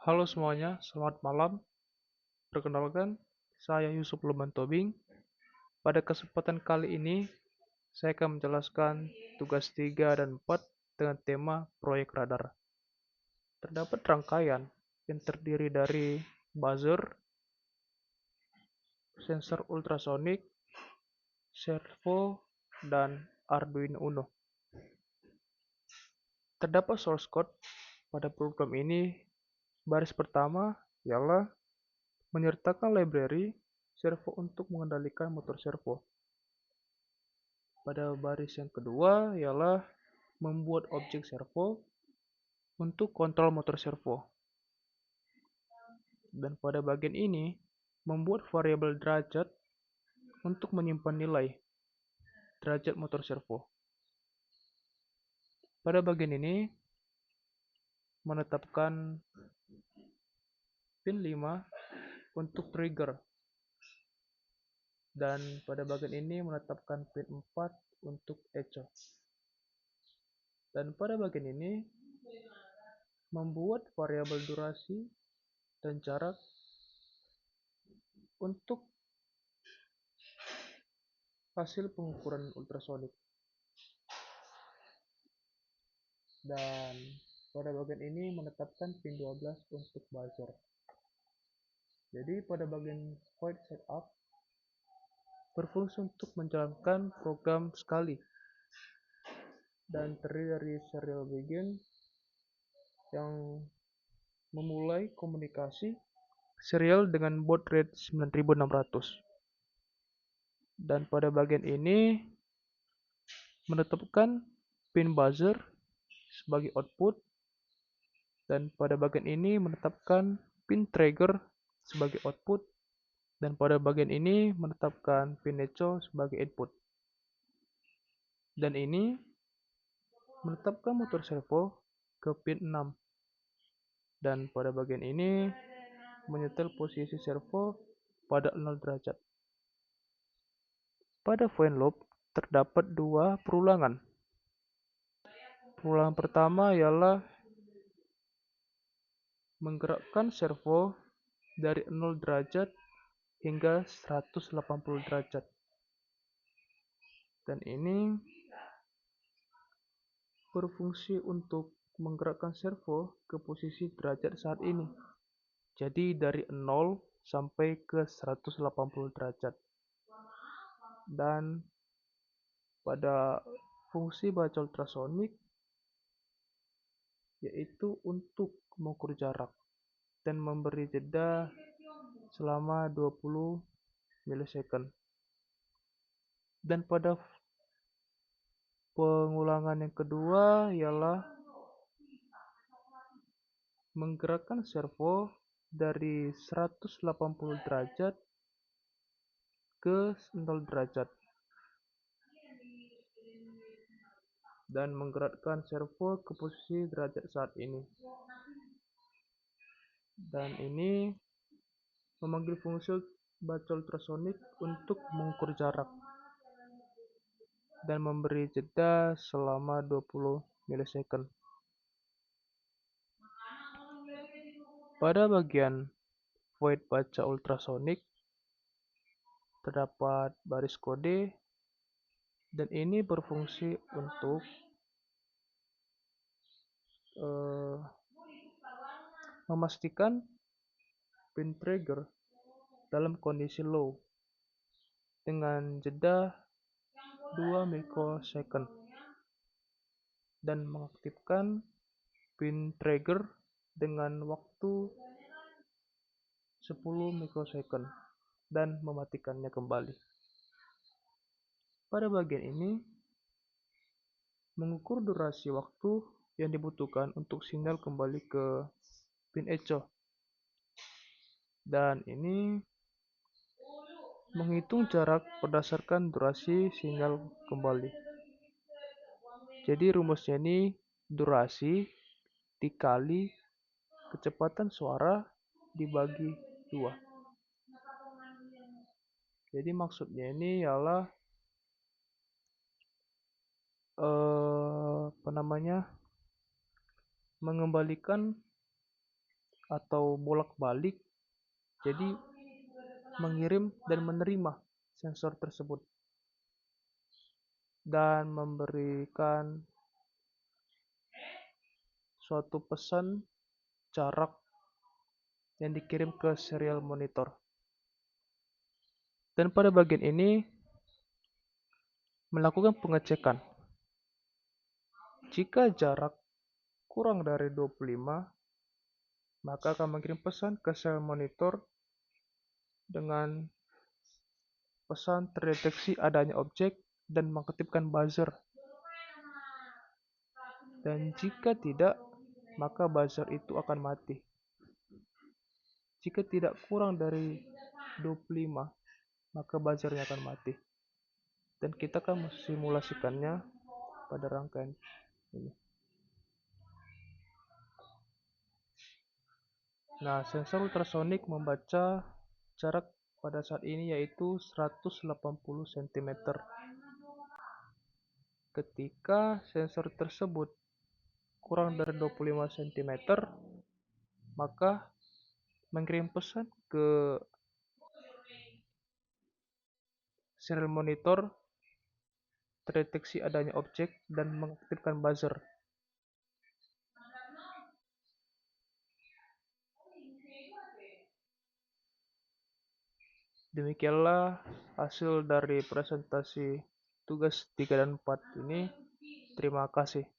Halo semuanya, selamat malam. Perkenalkan, saya Yusuf Luman Tobing. Pada kesempatan kali ini, saya akan menjelaskan tugas 3 dan 4 dengan tema proyek radar. Terdapat rangkaian yang terdiri dari buzzer, sensor ultrasonik, servo, dan Arduino Uno. Terdapat source code pada program ini. Baris pertama ialah menyertakan library servo untuk mengendalikan motor servo. Pada baris yang kedua ialah membuat objek servo untuk kontrol motor servo. Dan pada bagian ini, membuat variabel derajat untuk menyimpan nilai derajat motor servo. Pada bagian ini, menetapkan pin 5 untuk trigger. Dan pada bagian ini menetapkan pin 4 untuk echo. Dan pada bagian ini, membuat variabel durasi dan jarak untuk hasil pengukuran ultrasonik. Dan pada bagian ini menetapkan pin 12 untuk buzzer. Jadi pada bagian void setup berfungsi untuk menjalankan program sekali dan terdiri dari serial begin yang memulai komunikasi serial dengan baud rate 9600. Dan pada bagian ini menetapkan pin buzzer sebagai output, dan pada bagian ini menetapkan pin trigger sebagai output, dan pada bagian ini menetapkan pin echo sebagai input. Dan ini menetapkan motor servo ke pin 6. Dan pada bagian ini menyetel posisi servo pada 0 derajat. Pada while loop terdapat dua perulangan. Perulangan pertama ialah menggerakkan servo dari 0 derajat hingga 180 derajat. Dan ini berfungsi untuk menggerakkan servo ke posisi derajat saat ini. Jadi dari 0 sampai ke 180 derajat. Dan pada fungsi baca ultrasonik yaitu untuk mengukur jarak dan memberi jeda selama 20 milisecond. Dan pada pengulangan yang kedua ialah menggerakkan servo dari 180 derajat ke 0 derajat dan menggerakkan servo ke posisi derajat saat ini. Dan ini memanggil fungsi baca ultrasonik untuk mengukur jarak dan memberi jeda selama 20 milisecond. Pada bagian void baca ultrasonik terdapat baris kode, dan ini berfungsi untuk memastikan pin trigger dalam kondisi low dengan jeda 2 mikrosecond dan mengaktifkan pin trigger dengan waktu 10 mikrosecond dan mematikannya kembali. Pada bagian ini mengukur durasi waktu yang dibutuhkan untuk sinyal kembali ke pin echo. Dan ini menghitung jarak berdasarkan durasi sinyal kembali. Jadi rumusnya ini durasi dikali kecepatan suara dibagi 2. Jadi maksudnya ini ialah mengembalikan atau bolak-balik, jadi mengirim dan menerima sensor tersebut dan memberikan suatu pesan jarak yang dikirim ke serial monitor. Dan pada bagian ini melakukan pengecekan. Jika jarak kurang dari 25, maka akan mengirim pesan ke serial monitor dengan pesan terdeteksi adanya objek dan mengaktifkan buzzer. Dan jika tidak, maka buzzer itu akan mati. Jika tidak kurang dari 25, maka buzzernya akan mati. Dan kita akan mensimulasikannya pada rangkaian ini. Nah, sensor ultrasonik membaca jarak pada saat ini yaitu 180 cm. Ketika sensor tersebut kurang dari 25 cm, maka mengirim pesan ke serial monitor terdeteksi adanya objek dan mengaktifkan buzzer. Demikianlah hasil dari presentasi tugas 3 dan 4 ini. Terima kasih.